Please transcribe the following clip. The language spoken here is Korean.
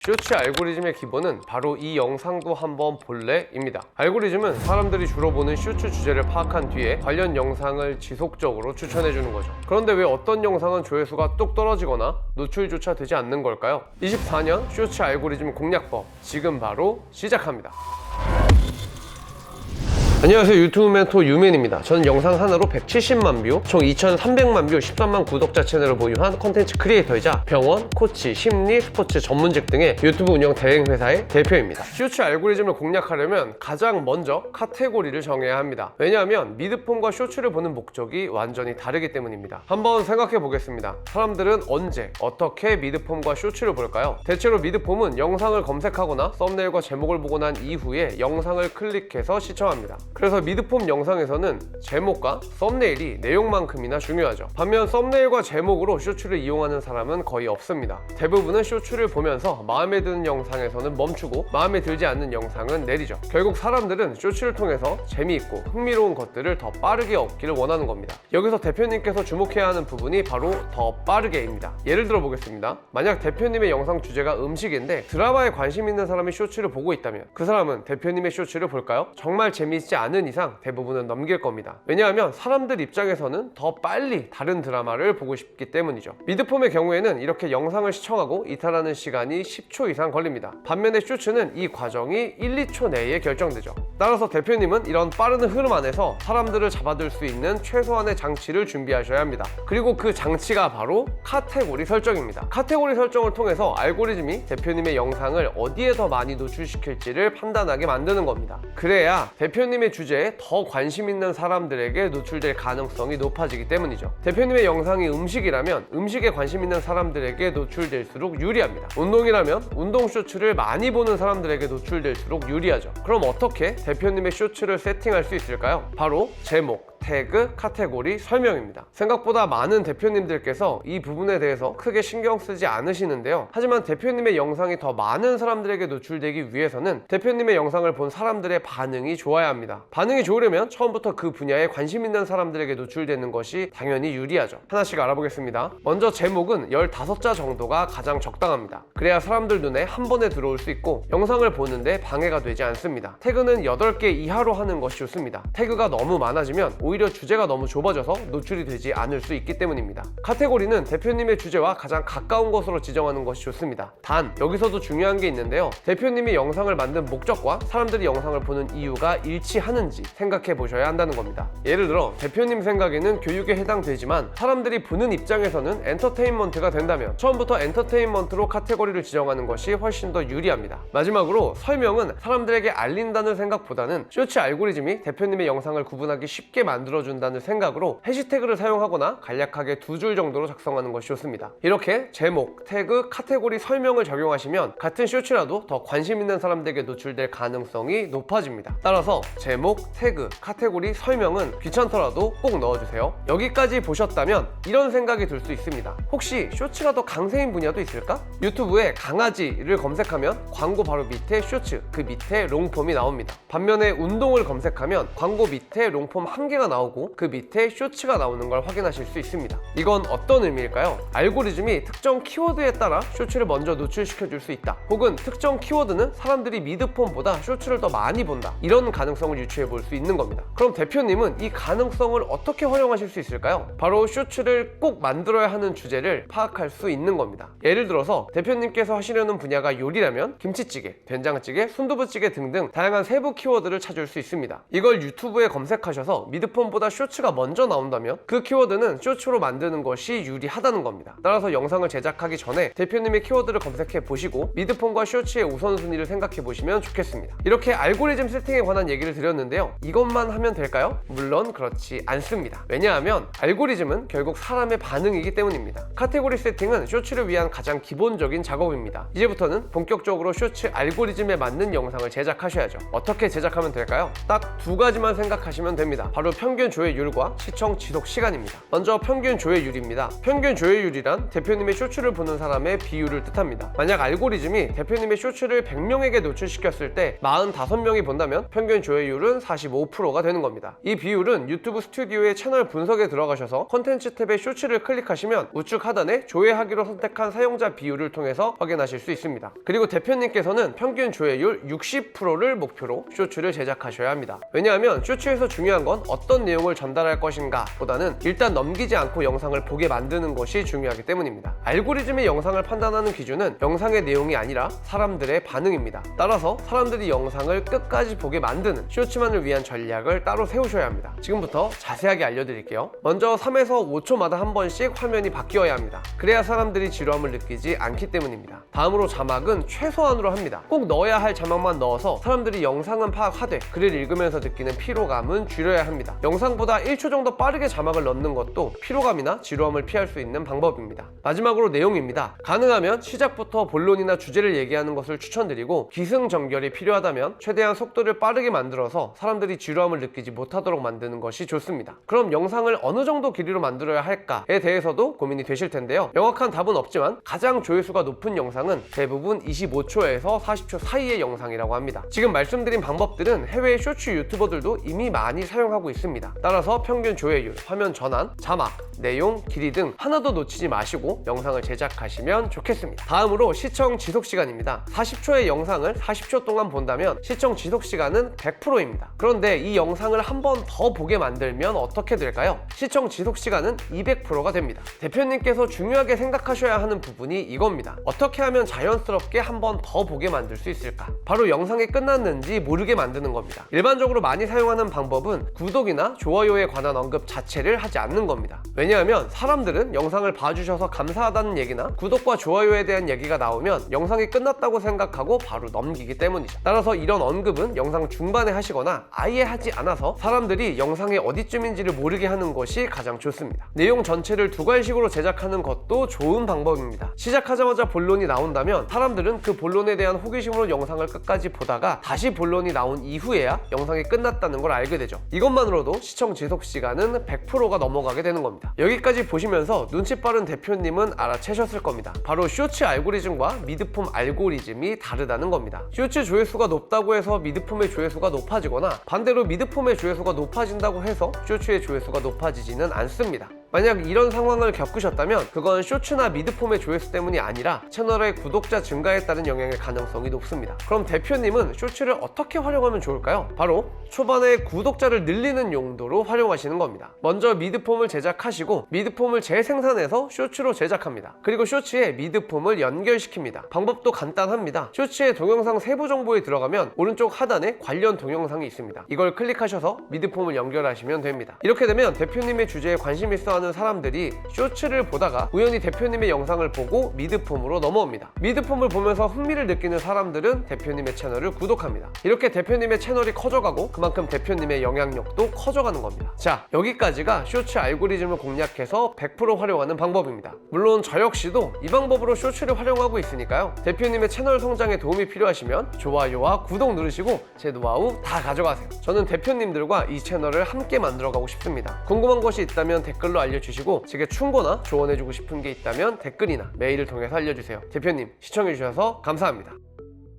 쇼츠 알고리즘의 기본은 바로 이 영상도 한번 볼래입니다. 알고리즘은 사람들이 주로 보는 쇼츠 주제를 파악한 뒤에 관련 영상을 지속적으로 추천해주는 거죠. 그런데 왜 어떤 영상은 조회수가 뚝 떨어지거나 노출조차 되지 않는 걸까요? 24년 쇼츠 알고리즘 공략법, 지금 바로 시작합니다. 안녕하세요, 유튜브 멘토 유맨입니다. 저는 영상 하나로 170만 뷰, 총 2,300만 뷰, 13만 구독자 채널을 보유한 콘텐츠 크리에이터이자 병원, 코치, 심리, 스포츠 전문직 등의 유튜브 운영 대행 회사의 대표입니다. 쇼츠 알고리즘을 공략하려면 가장 먼저 카테고리를 정해야 합니다. 왜냐하면 미드폼과 쇼츠를 보는 목적이 완전히 다르기 때문입니다. 한번 생각해 보겠습니다. 사람들은 언제, 어떻게 미드폼과 쇼츠를 볼까요? 대체로 미드폼은 영상을 검색하거나 썸네일과 제목을 보고 난 이후에 영상을 클릭해서 시청합니다. 그래서 미드폼 영상에서는 제목과 썸네일이 내용만큼이나 중요하죠. 반면 썸네일과 제목으로 쇼츠를 이용하는 사람은 거의 없습니다. 대부분은 쇼츠를 보면서 마음에 드는 영상에서는 멈추고 마음에 들지 않는 영상은 내리죠. 결국 사람들은 쇼츠를 통해서 재미있고 흥미로운 것들을 더 빠르게 얻기를 원하는 겁니다. 여기서 대표님께서 주목해야 하는 부분이 바로 더 빠르게입니다. 예를 들어 보겠습니다. 만약 대표님의 영상 주제가 음식인데 드라마에 관심 있는 사람이 쇼츠를 보고 있다면 그 사람은 대표님의 쇼츠를 볼까요? 정말 재미있지 않은 이상 대부분은 넘길 겁니다. 왜냐하면 사람들 입장에서는 더 빨리 다른 드라마를 보고 싶기 때문이죠. 미드폼의 경우에는 이렇게 영상을 시청하고 이탈하는 시간이 10초 이상 걸립니다. 반면에 쇼츠는 이 과정이 1, 2초 내에 결정되죠. 따라서 대표님은 이런 빠른 흐름 안에서 사람들을 잡아들 수 있는 최소한의 장치를 준비하셔야 합니다. 그리고 그 장치가 바로 카테고리 설정입니다. 카테고리 설정을 통해서 알고리즘이 대표님의 영상을 어디에 더 많이 노출시킬지를 판단하게 만드는 겁니다. 그래야 대표님의 주제에 더 관심 있는 사람들에게 노출될 가능성이 높아지기 때문이죠. 대표님의 영상이 음식이라면 음식에 관심 있는 사람들에게 노출될수록 유리합니다. 운동이라면 운동 쇼츠를 많이 보는 사람들에게 노출될수록 유리하죠. 그럼 어떻게 대표님의 쇼츠를 세팅할 수 있을까요? 바로 제목, 태그, 카테고리, 설명입니다. 생각보다 많은 대표님들께서 이 부분에 대해서 크게 신경 쓰지 않으시는데요. 하지만 대표님의 영상이 더 많은 사람들에게 노출되기 위해서는 대표님의 영상을 본 사람들의 반응이 좋아야 합니다. 반응이 좋으려면 처음부터 그 분야에 관심 있는 사람들에게 노출되는 것이 당연히 유리하죠. 하나씩 알아보겠습니다. 먼저 제목은 15자 정도가 가장 적당합니다. 그래야 사람들 눈에 한 번에 들어올 수 있고 영상을 보는데 방해가 되지 않습니다. 태그는 8개 이하로 하는 것이 좋습니다. 태그가 너무 많아지면 오히려 주제가 너무 좁아져서 노출이 되지 않을 수 있기 때문입니다. 카테고리는 대표님의 주제와 가장 가까운 것으로 지정하는 것이 좋습니다. 단, 여기서도 중요한 게 있는데요. 대표님이 영상을 만든 목적과 사람들이 영상을 보는 이유가 일치하는지 생각해 보셔야 한다는 겁니다. 예를 들어 대표님 생각에는 교육에 해당되지만 사람들이 보는 입장에서는 엔터테인먼트가 된다면 처음부터 엔터테인먼트로 카테고리를 지정하는 것이 훨씬 더 유리합니다. 마지막으로 설명은 사람들에게 알린다는 생각보다는 쇼츠 알고리즘이 대표님의 영상을 구분하기 쉽게 만들어준다는 생각으로 해시태그를 사용하거나 간략하게 2줄 정도로 작성하는 것이 좋습니다. 이렇게 제목, 태그, 카테고리 설명을 적용하시면 같은 쇼츠라도 더 관심 있는 사람들에게 노출될 가능성이 높아집니다. 따라서 제목, 태그, 카테고리 설명은 귀찮더라도 꼭 넣어주세요. 여기까지 보셨다면 이런 생각이 들 수 있습니다. 혹시 쇼츠가 더 강세인 분야도 있을까? 유튜브에 강아지를 검색하면 광고 바로 밑에 쇼츠, 그 밑에 롱폼이 나옵니다. 반면에 운동을 검색하면 광고 밑에 롱폼 1개가 나오고 그 밑에 쇼츠가 나오는 걸 확인하실 수 있습니다. 이건 어떤 의미일까요? 알고리즘이 특정 키워드에 따라 쇼츠를 먼저 노출시켜 줄 수 있다. 혹은 특정 키워드는 사람들이 미드폼보다 쇼츠를 더 많이 본다. 이런 가능성을 유추해 볼 수 있는 겁니다. 그럼 대표님은 이 가능성을 어떻게 활용하실 수 있을까요? 바로 쇼츠를 꼭 만들어야 하는 주제를 파악할 수 있는 겁니다. 예를 들어서 대표님께서 하시려는 분야가 요리라면 김치찌개, 된장찌개, 순두부찌개 등등 다양한 세부 키워드를 찾을 수 있습니다. 이걸 유튜브에 검색하셔서 미드폼보다 쇼츠가 먼저 나온다면 그 키워드는 쇼츠로 만드는 것이 유리하다는 겁니다. 따라서 영상을 제작하기 전에 대표님의 키워드를 검색해 보시고 미드폼과 쇼츠의 우선순위를 생각해 보시면 좋겠습니다. 이렇게 알고리즘 세팅에 관한 얘기를 드렸는데요. 이것만 하면 될까요? 물론 그렇지 않습니다. 왜냐하면 알고리즘은 결국 사람의 반응이기 때문입니다. 카테고리 세팅은 쇼츠를 위한 가장 기본적인 작업입니다. 이제부터는 본격적으로 쇼츠 알고리즘에 맞는 영상을 제작하셔야죠. 어떻게 제작하면 될까요? 딱 2가지만 생각하시면 됩니다. 바로 평균 조회율과 시청 지속 시간입니다. 먼저 평균 조회율입니다. 평균 조회율이란 대표님의 쇼츠를 보는 사람의 비율을 뜻합니다. 만약 알고리즘이 대표님의 쇼츠를 100명에게 노출시켰을 때 45명이 본다면 평균 조회율은 45%가 되는 겁니다. 이 비율은 유튜브 스튜디오의 채널 분석에 들어가셔서 콘텐츠 탭의 쇼츠를 클릭하시면 우측 하단에 조회하기로 선택한 사용자 비율을 통해서 확인하실 수 있습니다. 그리고 대표님께서는 평균 조회율 60%를 목표로 쇼츠를 제작하셔야 합니다. 왜냐하면 쇼츠에서 중요한 건 어떤 내용을 전달할 것인가 보다는 일단 넘기지 않고 영상을 보게 만드는 것이 중요하기 때문입니다. 알고리즘의 영상을 판단하는 기준은 영상의 내용이 아니라 사람들의 반응입니다. 따라서 사람들이 영상을 끝까지 보게 만드는 쇼츠만을 위한 전략을 따로 세우셔야 합니다. 지금부터 자세하게 알려드릴게요. 먼저 3에서 5초마다 한 번씩 화면이 바뀌어야 합니다. 그래야 사람들이 지루함을 느끼지 않기 때문입니다. 다음으로 자막은 최소한으로 합니다. 꼭 넣어야 할 자막만 넣어서 사람들이 영상은 파악하되 글을 읽으면서 느끼는 피로감은 줄여야 합니다. 영상보다 1초 정도 빠르게 자막을 넣는 것도 피로감이나 지루함을 피할 수 있는 방법입니다. 마지막으로 내용입니다. 가능하면 시작부터 본론이나 주제를 얘기하는 것을 추천드리고 기승전결이 필요하다면 최대한 속도를 빠르게 만들어서 사람들이 지루함을 느끼지 못하도록 만드는 것이 좋습니다. 그럼 영상을 어느 정도 길이로 만들어야 할까에 대해서도 고민이 되실 텐데요. 명확한 답은 없지만 가장 조회수가 높은 영상은 대부분 25초에서 40초 사이의 영상이라고 합니다. 지금 말씀드린 방법들은 해외 쇼츠 유튜버들도 이미 많이 사용하고 있습니다. 따라서 평균 조회율, 화면 전환, 자막, 내용, 길이 등 하나도 놓치지 마시고 영상을 제작하시면 좋겠습니다. 다음으로 시청 지속 시간입니다. 40초의 영상을 40초 동안 본다면 시청 지속 시간은 100%입니다. 그런데 이 영상을 한 번 더 보게 만들면 어떻게 될까요? 시청 지속 시간은 200%가 됩니다. 대표님께서 중요하게 생각하셔야 하는 부분이 이겁니다. 어떻게 하면 자연스럽게 한 번 더 보게 만들 수 있을까? 바로 영상이 끝났는지 모르게 만드는 겁니다. 일반적으로 많이 사용하는 방법은 구독이나 좋아요에 관한 언급 자체를 하지 않는 겁니다. 왜냐하면 사람들은 영상을 봐주셔서 감사하다는 얘기나 구독과 좋아요에 대한 얘기가 나오면 영상이 끝났다고 생각하고 바로 넘기기 때문이죠. 따라서 이런 언급은 영상 중반에 하시거나 아예 하지 않아서 사람들이 영상의 어디쯤인지를 모르게 하는 것이 가장 좋습니다. 내용 전체를 두괄식으로 제작하는 것도 좋은 방법입니다. 시작하자마자 본론이 나온다면 사람들은 그 본론에 대한 호기심으로 영상을 끝까지 보다가 다시 본론이 나온 이후에야 영상이 끝났다는 걸 알게 되죠. 이것만으로도 시청 지속 시간은 100%가 넘어가게 되는 겁니다. 여기까지 보시면서 눈치 빠른 대표님은 알아채셨을 겁니다. 바로 쇼츠 알고리즘과 미드폼 알고리즘이 다르다는 겁니다. 쇼츠 조회수가 높다고 해서 미드폼의 조회수가 높아지거나 반대로 미드폼의 조회수가 높아진다고 해서 쇼츠의 조회수가 높아지지는 않습니다. 만약 이런 상황을 겪으셨다면 그건 쇼츠나 미드폼의 조회수 때문이 아니라 채널의 구독자 증가에 따른 영향일 가능성이 높습니다. 그럼 대표님은 쇼츠를 어떻게 활용하면 좋을까요? 바로 초반에 구독자를 늘리는 용도로 활용하시는 겁니다. 먼저 미드폼을 제작하시고 미드폼을 재생산해서 쇼츠로 제작합니다. 그리고 쇼츠에 미드폼을 연결시킵니다. 방법도 간단합니다. 쇼츠의 동영상 세부 정보에 들어가면 오른쪽 하단에 관련 동영상이 있습니다. 이걸 클릭하셔서 미드폼을 연결하시면 됩니다. 이렇게 되면 대표님의 주제에 관심 있어 하는 사람들이 쇼츠를 보다가 우연히 대표님의 영상을 보고 미드폼으로 넘어옵니다. 미드폼을 보면서 흥미를 느끼는 사람들은 대표님의 채널을 구독합니다. 이렇게 대표님의 채널이 커져가고 그만큼 대표님의 영향력도 커져가는 겁니다. 자, 여기까지가 쇼츠 알고리즘을 공략해서 100% 활용하는 방법입니다. 물론 저 역시도 이 방법으로 쇼츠를 활용하고 있으니까요. 대표님의 채널 성장에 도움이 필요하시면 좋아요와 구독 누르시고 제 노하우 다 가져가세요. 저는 대표님들과 이 채널을 함께 만들어가고 싶습니다. 궁금한 것이 있다면 댓글로 알려주시고 제게 충고나 조언해주고 싶은 게 있다면 댓글이나 메일을 통해서 알려주세요. 대표님, 시청해주셔서 감사합니다.